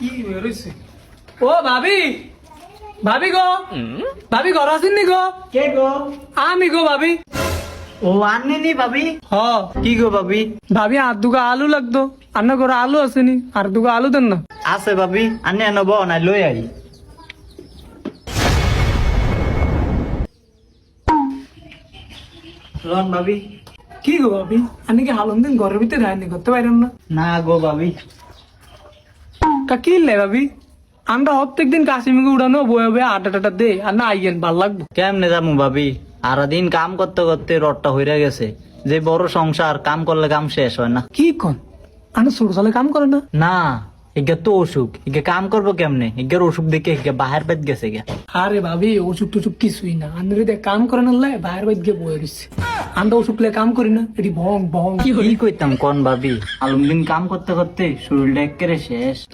কি বেরোইছে ও ভাবি ভাবি গো ভাবি ঘর আছেন নি গো কে গো? আমি গো ভাবি ও আননি ভাবি? হ কি গো ভাবি? ভাবি আর দুগা আলু লাগতো আন্না ঘরে আলু আসেনি আর দুগা আলু দেন না আছে ভাবি, আনে আনব না লই আই। লন ভাবি। কি গো ভাবি আমি কি হালন দিন ঘরের ভিতরে রায়নি করতে পারলাম না না গো ভাবি। কা কি লে ভাবি আমরা প্রত্যেক দিন কাশিমিকে উড়ানো বয়ে বয়ে আটা টাটা দে আর না আইয়েন ভাল লাগবো কেমনে যাবো ভাবি? আরা দিন কাম করতে করতে রডটা হইরা গেছে। যে বড় সংসার, কাম করলে কাম শেষ হয় না। কি কন আনা ছোট সালে কাম করে না না, ইগে তো অসুখ, ইগে কাম করবো কেমনে? ইগের অসুখ দেখে ইগে বাহির পেট গেছে গে। আরে ভাবি ওষুধ টুসুখ কিছুই না আমরা যদি কাম করে না বাইরে বাইর গিয়ে বয়ে রয়েছে আমরা ওষুধ লে কাম করি না এটি ভং ভং কি কইতাম কোন ভাবি? আলম দিন কাম করতে করতে শরীরটা একেবারে শেষ।